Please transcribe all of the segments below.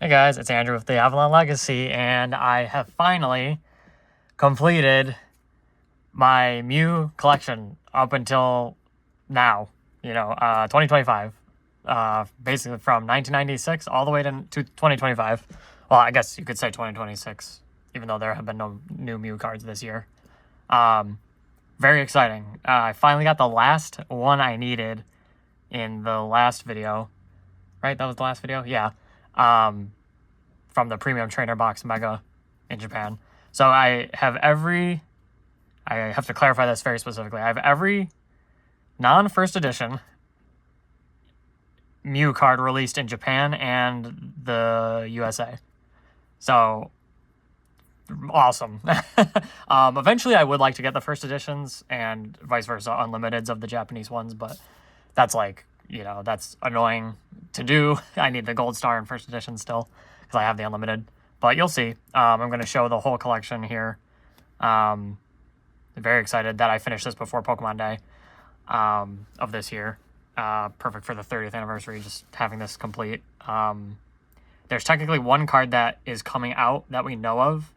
Hey guys, it's Andrew with the Avalon Legacy, and I have finally completed my Mew collection up until now, 2025. Basically from 1996 all the way to 2025. Well, I guess you could say 2026, even though there have been no new Mew cards this year. Very exciting. I finally got the last one I needed in the last video. Right? That was the last video? Yeah. From the Premium Trainer Box Mega in Japan. So I have to clarify this very specifically. I have every non-first edition Mew card released in Japan and the USA. So, awesome. Eventually I would like to get the first editions and vice versa, unlimiteds of the Japanese ones, but that's that's annoying to do. I need the gold star in first edition still, because I have the unlimited. But you'll see. I'm going to show the whole collection here. Very excited that I finished this before Pokemon Day of this year. Perfect for the 30th anniversary, just having this complete. There's technically one card that is coming out that we know of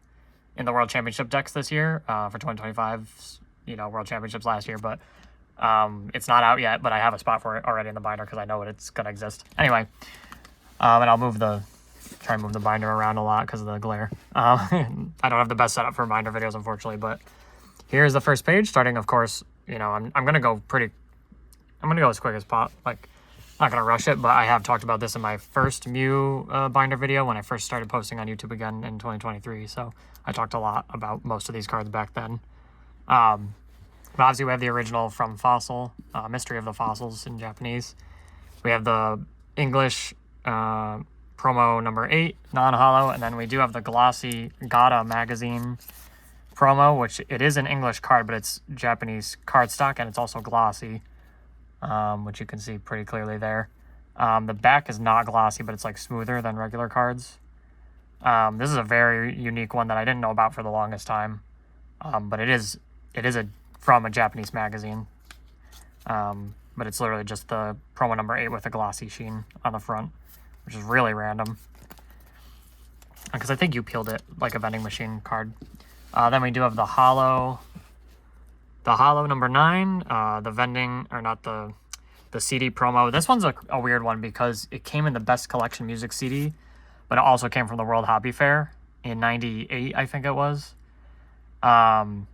in the World Championship decks this year for 2025's, World Championships last year, but it's not out yet, but I have a spot for it already in the binder because I know it's going to exist. Anyway, and I'll try and move the binder around a lot because of the glare. I don't have the best setup for binder videos, unfortunately, but here's the first page, starting, of course, I'm going to go as quick as pop. Like, not going to rush it, but I have talked about this in my first Mew binder video when I first started posting on YouTube again in 2023, so I talked a lot about most of these cards back then. But obviously we have the original from Fossil, Mystery of the Fossils in Japanese. We have the English promo number 8, non-holo, and then we do have the glossy Gata magazine promo, which it is an English card, but it's Japanese cardstock, and it's also glossy, which you can see pretty clearly there. The back is not glossy, but it's like smoother than regular cards. This is a very unique one that I didn't know about for the longest time, but it is from a Japanese magazine, but it's literally just the promo number 8 with a glossy sheen on the front, which is really random, because I think you peeled it like a vending machine card. Then we do have the holo number 9, the CD promo. This one's a weird one because it came in the Best Collection Music CD, but it also came from the World Hobby Fair in 98, I think it was. And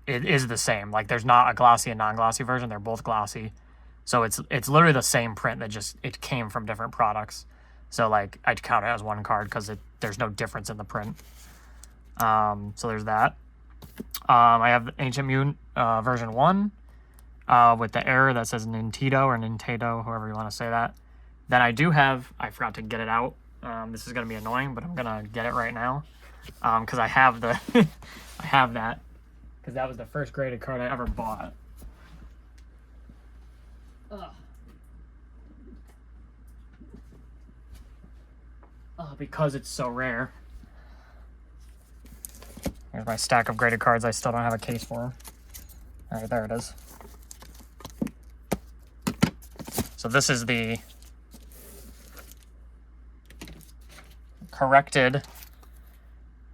it is the same. Like, there's not a glossy and non-glossy version. They're both glossy. So it's literally the same print that it came from different products. So, like, I'd count it as one card because there's no difference in the print. So there's that. I have the Ancient Mew version 1 with the error that says Nintendo or Nintendo, however you want to say that. Then I forgot to get it out. This is going to be annoying, but I'm going to get it right now. Because I have that. Because that was the first graded card I ever bought. Because it's so rare. Here's my stack of graded cards I still don't have a case for. Alright, there it is. So this is the corrected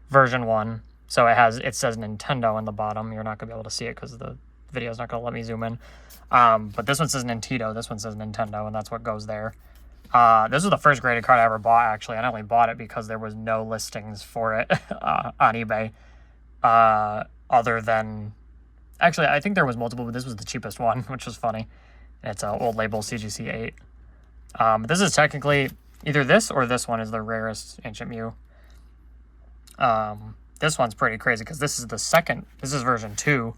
version 1. So it says Nintendo in the bottom. You're not going to be able to see it because the video's not going to let me zoom in. But this one says Nintendo, this one says Nintendo, and that's what goes there. This was the first graded card I ever bought, actually. I only bought it because there was no listings for it on eBay. Other than... Actually, I think there was multiple, but this was the cheapest one, which was funny. It's an old label CGC 8. This is technically... Either this or this one is the rarest Ancient Mew. This one's pretty crazy because this is version 2,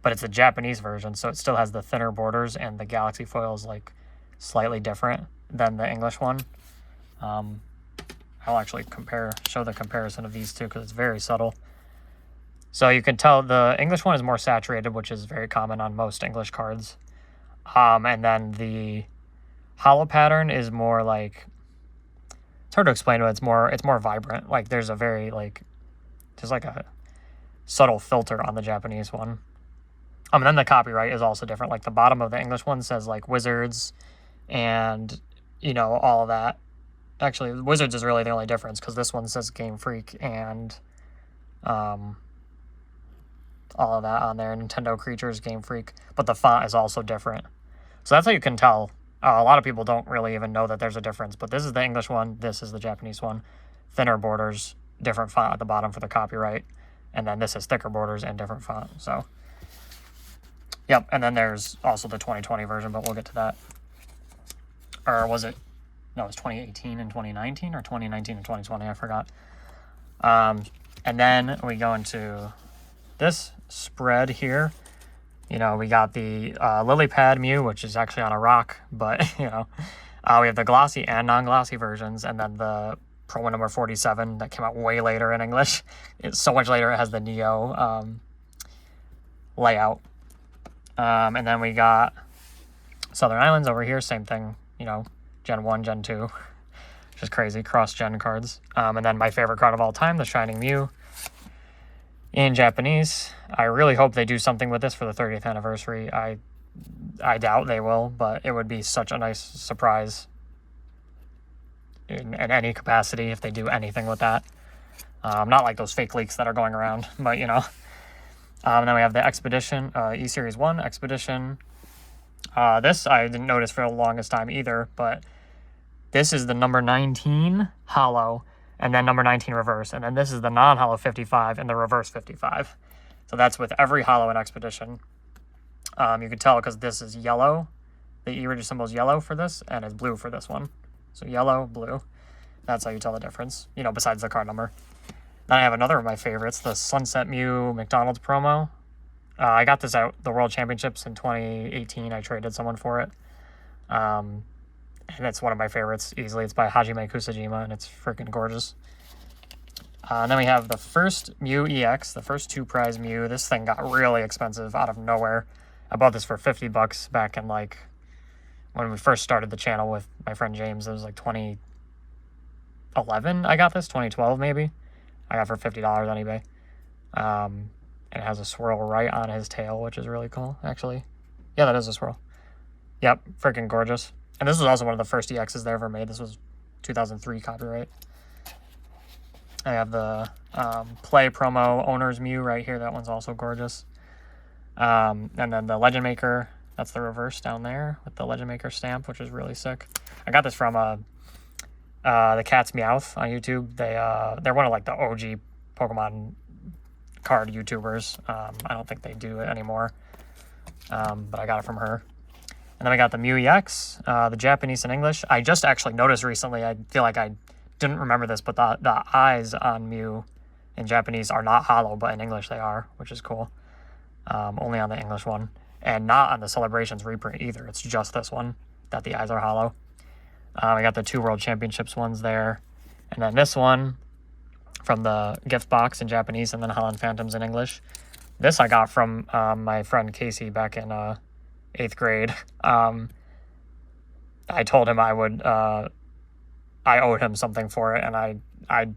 but it's a Japanese version, so it still has the thinner borders, and the galaxy foil is like slightly different than the English one. I'll actually show the comparison of these two because it's very subtle. So you can tell the English one is more saturated, which is very common on most English cards. And then the holo pattern is more like, it's hard to explain, but it's more vibrant. Like, there's a very there's like a subtle filter on the Japanese one. And then the copyright is also different. Like, the bottom of the English one says like Wizards and all of that. Actually, Wizards is really the only difference, because this one says Game Freak and all of that on there. Nintendo Creatures, Game Freak. But the font is also different. So that's how you can tell. A lot of people don't really even know that there's a difference. But this is the English one. This is the Japanese one. Thinner borders, different font at the bottom for the copyright. And then this is thicker borders and different font. So, yep. And then there's also the 2020 version, but we'll get to that. Or was it? No, it was 2018 and 2019, or 2019 and 2020. I forgot. And then we go into this spread here. You know, we got the Lily Pad Mew, which is actually on a rock, but, you know, we have the glossy and non-glossy versions, and then the promo number 47 that came out way later in English. It's so much later, it has the Neo layout. And then we got Southern Islands over here, same thing, you know, Gen 1, Gen 2, which is crazy, cross-gen cards. And then my favorite card of all time, the Shining Mew, in Japanese. I really hope they do something with this for the 30th anniversary. I doubt they will, but it would be such a nice surprise in any capacity if they do anything with that. Not like those fake leaks that are going around, but, you know. And then we have the Expedition, E-Series 1 Expedition. This I didn't notice for the longest time either, but this is the number 19 holo, and then number 19 reverse, and then this is the non-holo 55 and the reverse 55. So that's with every holo in Expedition. You can tell because this is yellow. The E-Reader symbol is yellow for this, and it's blue for this one. So yellow, blue. That's how you tell the difference, you know, besides the card number. Then I have another of my favorites, the Sunset Mew McDonald's promo. I got this at the World Championships in 2018. I traded someone for it. And it's one of my favorites easily. It's by Hajime Kusajima, and it's freaking gorgeous. And then we have the first Mew EX, the first 2 prize Mew. This thing got really expensive out of nowhere. I bought this for $50 back in, like, when we first started the channel with my friend James. It was like 2011 I got this, 2012 maybe. I got it for $50 on eBay. And it has a swirl right on his tail, which is really cool, actually. Yeah, that is a swirl. Yep, freaking gorgeous. And this was also one of the first EXs they ever made. This was 2003 copyright. I have the Play promo Owner's Mew right here. That one's also gorgeous. And then the Legend Maker. That's the reverse down there with the Legend Maker stamp, which is really sick. I got this from the Cat's Meowth on YouTube. They're one of like the OG Pokemon card YouTubers. I don't think they do it anymore. But I got it from her. And then we got the Mew EX, the Japanese and English. I just actually noticed recently, I feel like I didn't remember this, but the eyes on Mew in Japanese are not holo, but in English they are, which is cool. Only on the English one. And not on the Celebrations reprint either. It's just this one that the eyes are holo. We got the 2 World Championships ones there. And then this one from the gift box in Japanese, and then Holland Phantoms in English. This I got from my friend Casey back in 8th grade. I told him I owed him something for it, and I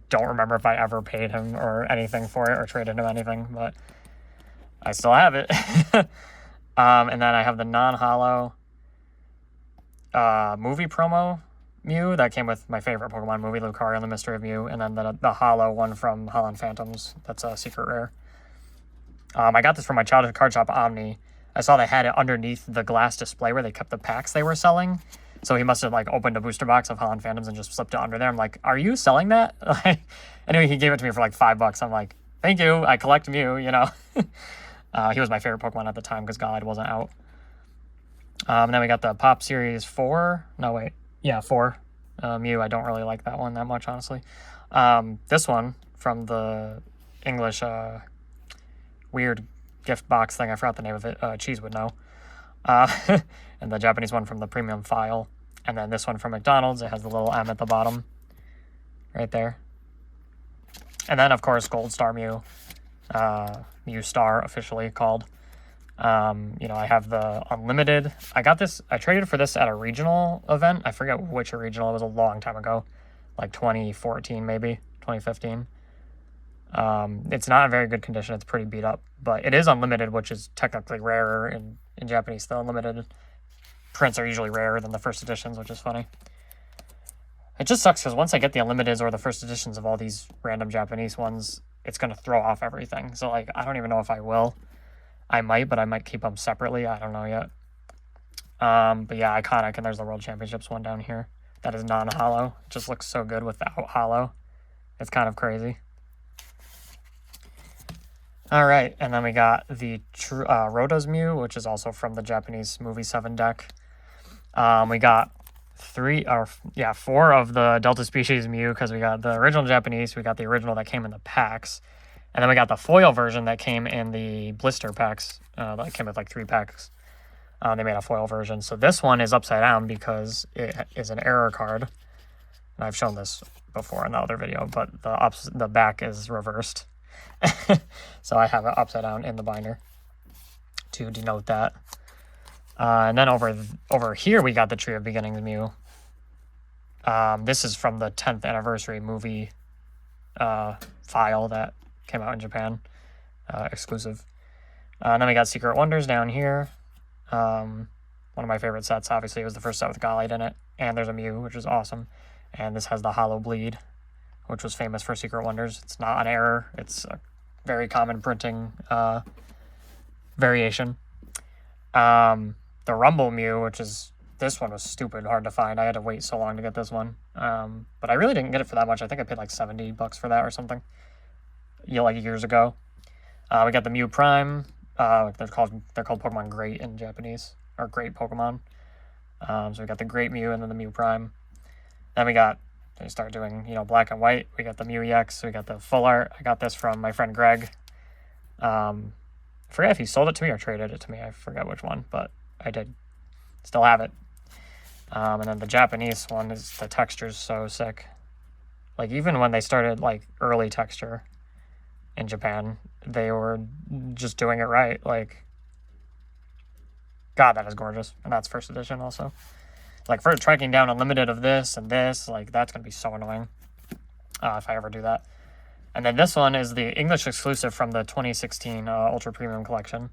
don't remember if I ever paid him or anything for it or traded him anything, but I still have it. And then I have the non-holo movie promo Mew that came with my favorite Pokemon movie, Lucario and the Mystery of Mew, and then the holo one from Holland Phantoms. That's a secret rare. I got this from my childhood card shop, Omni. I saw they had it underneath the glass display where they kept the packs they were selling. So he must have like opened a booster box of Holland Phantoms and just slipped it under there. I'm like, are you selling that? Anyway, he gave it to me for like $5. I'm like, thank you. I collect Mew, you know. He was my favorite Pokemon at the time because Gallied wasn't out. Then we got the Pop Series 4. No, wait. Yeah, 4. Mew, I don't really like that one that much, honestly. This one from the English weird gift box thing. I forgot the name of it. Cheese would know. And the Japanese one from the premium file. And then this one from McDonald's. It has the little M at the bottom. Right there. And then, of course, Gold Star Mew. Mew Star, officially called. You know, I have the Unlimited. I got this, I traded for this at a regional event. I forget which regional. It was a long time ago. Like 2014, maybe. 2015. It's not in very good condition. It's pretty beat up. But it is unlimited, which is technically rarer in Japanese. The unlimited prints are usually rarer than the first editions, which is funny. It just sucks because once I get the Unlimiteds or the first editions of all these random Japanese ones, it's going to throw off everything. So, like, I don't even know if I will. I might, but I might keep them separately. I don't know yet. But yeah, iconic, and there's the World Championships one down here. That is non-holo. It just looks so good without holo. It's kind of crazy. All right, and then we got the Roto's Mew, which is also from the Japanese Movie 7 deck. We got 4 of the Delta Species Mew, because we got the original Japanese, we got the original that came in the packs, and then we got the foil version that came in the blister packs. That came with like 3 packs. They made a foil version. So this one is upside down because it is an error card. And I've shown this before in the other video, but the back is reversed. So I have it upside down in the binder to denote that. And then over here, we got the Tree of Beginnings Mew. This is from the 10th anniversary movie file that came out in Japan, exclusive. And then we got Secret Wonders down here. One of my favorite sets, obviously, it was the first set with Godlight in it. And there's a Mew, which is awesome. And this has the Hollow Bleed, which was famous for Secret Wonders. It's not an error. It's a very common printing variation. The Rumble Mew, which is... This one was stupid hard to find. I had to wait so long to get this one. But I really didn't get it for that much. I think I paid like $70 for that or something. Like years ago. We got the Mew Prime. They're called Pokemon Great in Japanese, or Great Pokemon. So we got the Great Mew and then the Mew Prime. Then they start doing, black and white. We got the Mew EX. We got the full art. I got this from my friend Greg. I forget if he sold it to me or traded it to me. I forget which one, but I did still have it. And then the Japanese one is, the texture's so sick. Like, even when they started, like, early texture in Japan, they were just doing it right. Like, God, that is gorgeous. And that's first edition also. Like, for tracking down Unlimited of this and this, like, that's going to be so annoying if I ever do that. And then this one is the English exclusive from the 2016 Ultra Premium Collection.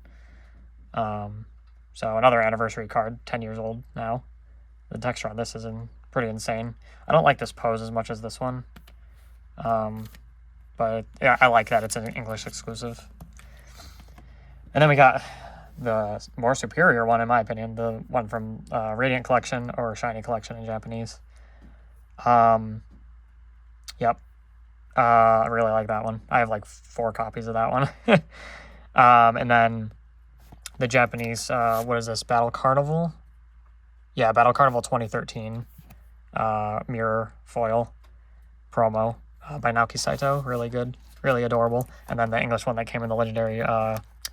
So another anniversary card, 10 years old now. The texture on this is pretty insane. I don't like this pose as much as this one. But yeah, I like that it's an English exclusive. And then we got the more superior one, in my opinion, the one from Radiant Collection, or Shiny Collection in Japanese. Yep. I really like that one. I have like 4 copies of that one. And then the Japanese, what is this, Battle Carnival? Yeah, Battle Carnival 2013 mirror foil promo by Naoki Saito. Really good, really adorable. And then the English one that came in the legendary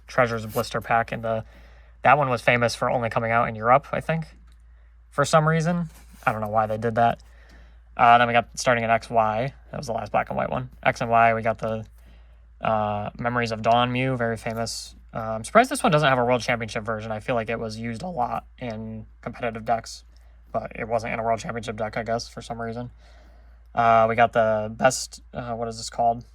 Treasures blister pack. And that one was famous for only coming out in Europe, I think, for some reason. I don't know why they did that. Then we got, starting at XY, that was the last black and white one. X and Y, we got the Memories of Dawn Mew, very famous. I'm surprised this one doesn't have a World Championship version. I feel like it was used a lot in competitive decks, but it wasn't in a World Championship deck, I guess, for some reason. We got the best, what is this called?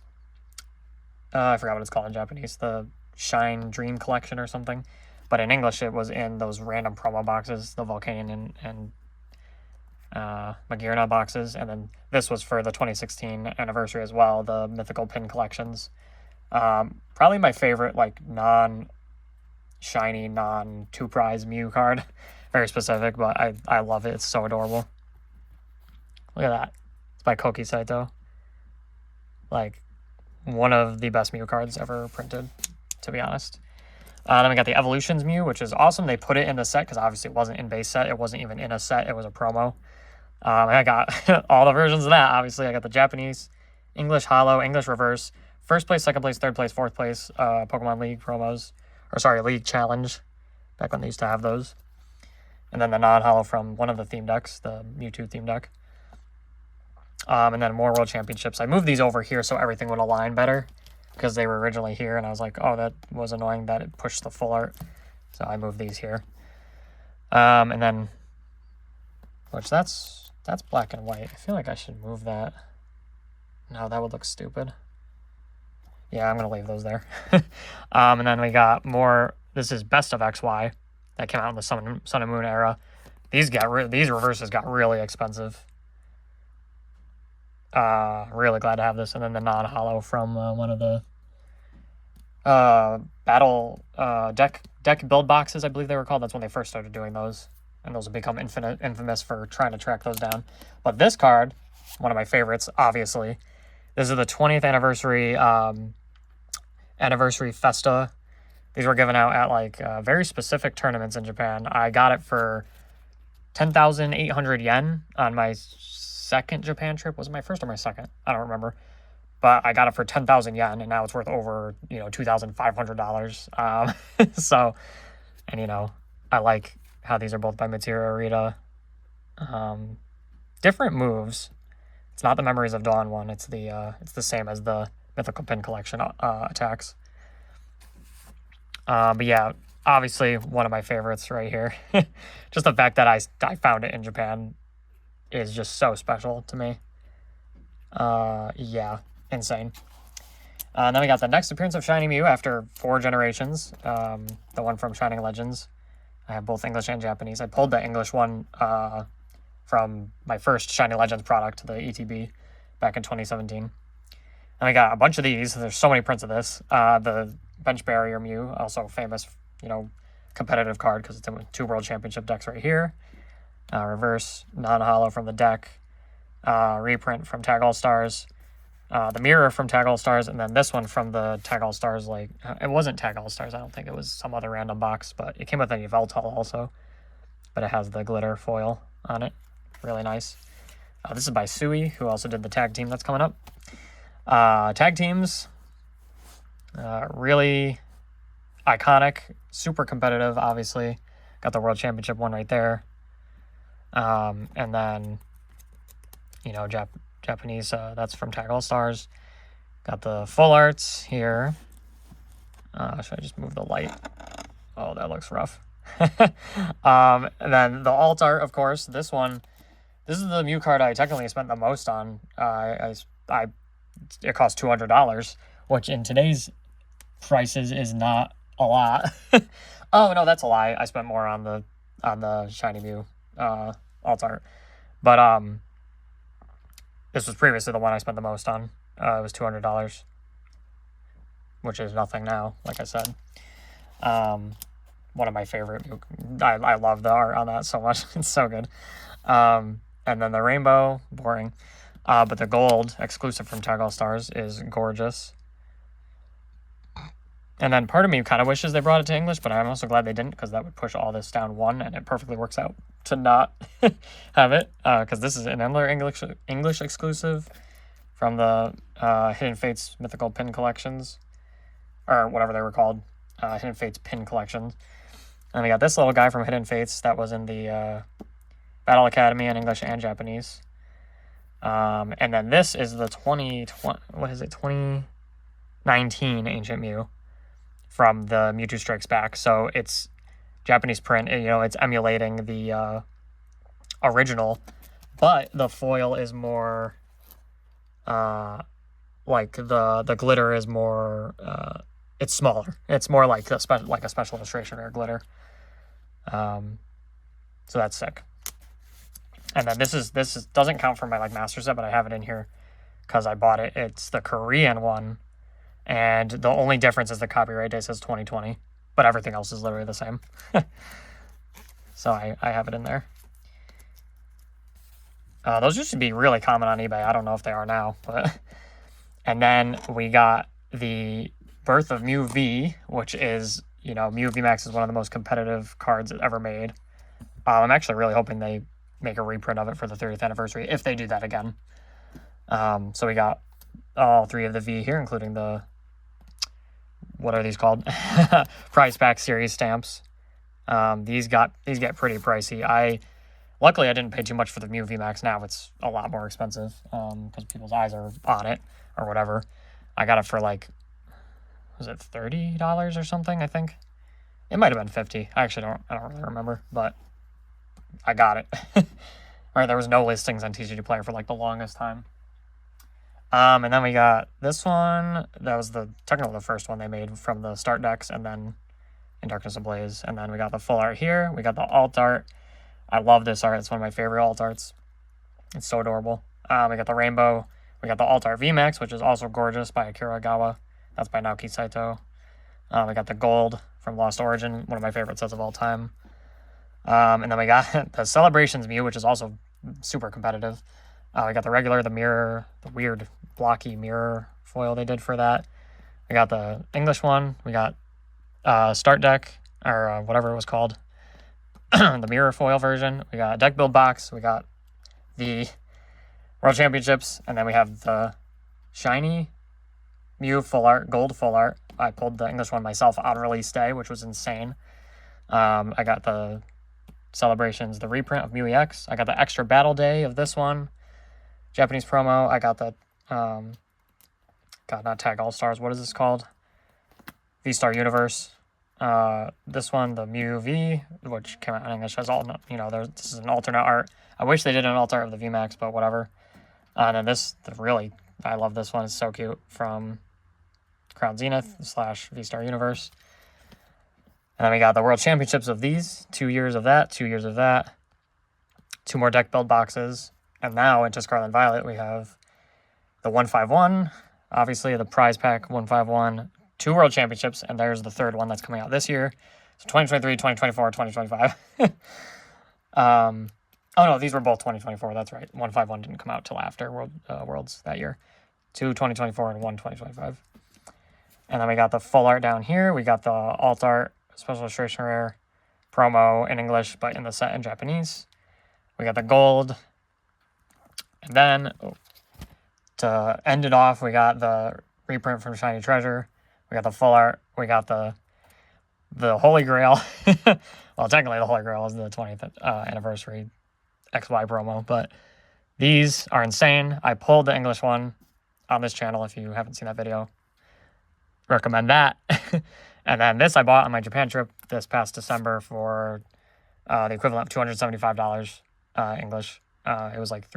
I forgot what it's called in Japanese. The Shine Dream Collection or something. But in English, it was in those random promo boxes, the Volcanion and Magirna boxes. And then this was for the 2016 anniversary as well, the Mythical Pin Collections. Probably my favorite, like, non-shiny, non-2-prize Mew card. Very specific, but I love it. It's so adorable. Look at that. It's by Koki Saito. Like, one of the best Mew cards ever printed, to be honest. Then we got the Evolutions Mew, which is awesome. They put it in the set because obviously it wasn't in base set. It wasn't even in a set. It was a promo. I got all the versions of that, obviously. I got the Japanese, English Holo, English Reverse, first place, second place, third place, fourth place Pokemon League promos. Or sorry, League Challenge. Back when they used to have those. And then the non-holo from one of the theme decks, the Mewtwo theme deck. And then more World Championships. I moved these over here so everything would align better, because they were originally here, and I was like, oh, that was annoying that it pushed the full art. So I moved these here. And then, which that's black and white. I feel like I should move that. No, that would look stupid. Yeah, I'm going to leave those there. And then we got more, this is Best of XY. That came out in the Sun and Moon era. These reverses got really expensive. Really glad to have this. And then the non-holo from one of the battle deck build boxes, I believe they were called. That's when they first started doing those. And those have become infamous for trying to track those down. But this card, one of my favorites, obviously. This is the 20th anniversary Festa. These were given out at like very specific tournaments in Japan. I got it for 10,800 yen on my second Japan trip. Was it my first or my second? I don't remember. But I got it for 10,000 yen, and now it's worth over, $2,500. So, and I like how these are both by Matsuya Arita. Different moves. It's not the Memories of Dawn one. It's the same as the Mythical Pin Collection attacks. But yeah, obviously one of my favorites right here. Just the fact that I found it in Japan is just so special to me. Yeah, insane. And then we got the next appearance of Shiny Mew after 4 generations. The one from Shining Legends. I have both English and Japanese. I pulled the English one from my first Shining Legends product, the ETB, back in 2017. And we got a bunch of these. There's so many prints of this. The Bench Barrier Mew, also famous, competitive card because it's in 2 World Championship decks right here. Reverse, non-holo from the deck. Reprint from Tag All-Stars. The mirror from Tag All-Stars, and then this one from the Tag All-Stars, it wasn't Tag All-Stars, I don't think, it was some other random box, but it came with an Yveltal also, but it has the glitter foil on it, really nice. This is by Sui, who also did the tag team that's coming up. Tag teams, really iconic, super competitive, obviously, got the World Championship one right there, and then, Japanese, that's from Tag All-Stars. Got the full arts here. Should I just move the light? Oh, that looks rough. And then the alt art, of course. This is the Mew card I technically spent the most on. It cost $200, which in today's prices is not a lot. Oh no, that's a lie. I spent more on the Shiny Mew alt art, but this was previously the one I spent the most on. It was $200, which is nothing now, like I said. One of my favorite. I love the art on that so much. It's so good. And then the rainbow, boring. But the gold, exclusive from Tag All-Stars, is gorgeous. And then part of me kind of wishes they brought it to English, but I'm also glad they didn't, because that would push all this down 1, and it perfectly works out to not have it, because this is another English exclusive from the Hidden Fates Mythical Pin Collections, or whatever they were called, Hidden Fates Pin Collections. And we got this little guy from Hidden Fates that was in the Battle Academy in English and Japanese. And then this is the 2019 Ancient Mew from the Mewtwo Strikes Back. So it's Japanese print, it's emulating the original, but the foil is more like the glitter is more it's smaller. It's more like a special illustration or glitter. So that's sick. And then this doesn't count for my master set, but I have it in here because I bought it. It's the Korean one, and the only difference is the copyright date says 2020, but everything else is literally the same. So I have it in there. Those used to be really common on eBay. I don't know if they are now, but and then we got the Birth of Mew V, which is Mew VMAX is one of the most competitive cards ever made. I'm actually really hoping they make a reprint of it for the 30th anniversary, if they do that again. So we got all 3 of the V here, including the, what are these called? Prize Pack series stamps. These get pretty pricey. Luckily I didn't pay too much for the Mew VMAX. Now it's a lot more expensive, because people's eyes are on it, or whatever. I got it for was it $30 or something, I think? It might have been 50. I don't really remember, but I got it. Right, there was no listings on TCG Player for the longest time. And then we got this one. That was technically the first one they made from the start decks, and then in Darkness Ablaze. And then we got the full art here. We got the alt art. I love this art. It's one of my favorite alt arts. It's so adorable. We got the rainbow We got the Alt-Art VMAX, which is also gorgeous, by Akira Agawa. That's by Naoki Saito. We got the Gold from Lost Origin, one of my favorite sets of all time. And then we got the Celebrations Mew, which is also super competitive. We got the regular, the mirror, the weird blocky mirror foil they did for that. We got the English one. We got Start Deck, or whatever it was called. The mirror foil version. We got a deck build box. We got the World Championships. And then we have the shiny Mew full art, gold full art. I pulled the English one myself on release day, which was insane. I got the Celebrations, the reprint of Mew EX. I got the extra battle day of this one. Japanese promo. I got the, God, not Tag All-Stars. What is this called? V-Star Universe. This one, the Mew V, which came out in English, has all, this is an alternate art. I wish they did an alt art of the VMAX, but whatever. And then this, I love this one. It's so cute, from Crown Zenith / V-Star Universe. And then we got the World Championships of these. 2 years of that, 2 years of that. 2 more deck build boxes. And now, into Scarlet and Violet, we have the 151. Obviously, the prize pack 151. 2 World Championships, and there's the 3rd one that's coming out this year. So 2023, 2024, 2025. Oh, no, these were both 2024. That's right. 151 didn't come out till after Worlds that year. 2 2024 and 1 2025. And then we got the full art down here. We got the alt art, special illustration rare, promo in English, but in the set in Japanese. We got the gold. And then, to end it off, we got the reprint from Shiny Treasure. We got the full art. We got the Holy Grail. Well, technically the Holy Grail is the 20th anniversary XY promo, but these are insane. I pulled the English one on this channel if you haven't seen that video. Recommend that. And then this I bought on my Japan trip this past December for the equivalent of $275 English. It was like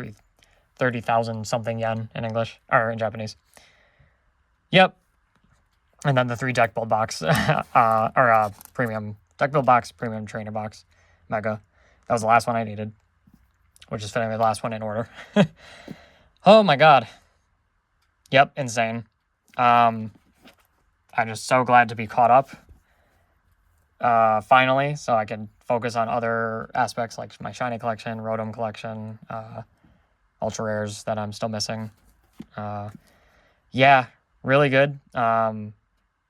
30,000 something yen in English, or in Japanese. Yep. And then the 3 deck build box, premium deck build box, premium trainer box, mega. That was the last one I needed, which is fitting the last one in order. Oh my god. Yep, insane. I'm just so glad to be caught up, finally, so I can focus on other aspects like my Shiny collection, Rotom collection, Ultra Rares that I'm still missing. Yeah, really good.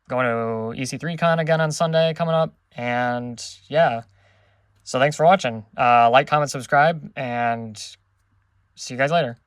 Going to EC3 Con again on Sunday coming up, and yeah. So thanks for watching. Like, comment, subscribe, and see you guys later.